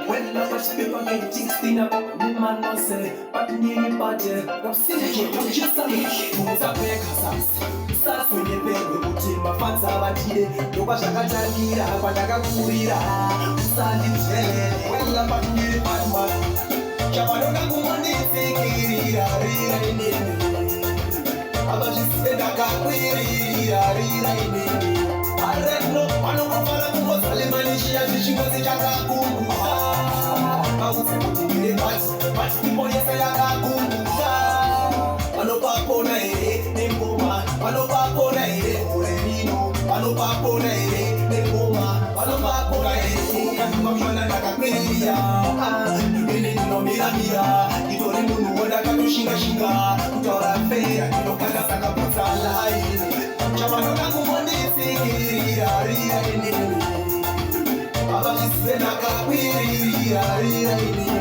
When I watch people get things clean up, me man no say, but nearly bad. Come see the kid, come just a little. Move a break a sauce. Start when you pay with putting my fans out here. You wash a kajangira, panaga kurira. Start it telling. When I watch nearly bad man. Chabaroga kumani fikira, rira inini. Abajisenda kakwirira, rira inini. Arregno, panokofana kumosalemanishi azishingozi chakakumbuka. Mawufukutimile pati kiponesa yakakumbuka. Panopapona ere, nengoma. Panopapona ere, orelino. Panopapona ere, nengoma. Panopapona ere, kantumamana nakakwirira. Nipende nino mira, itore munu wada katushinga shinga. Kutora fera, nino kanda saka pusala ere. Chabanona kumoni fikira, rira inini. Abajisena kakwirira, rira inini.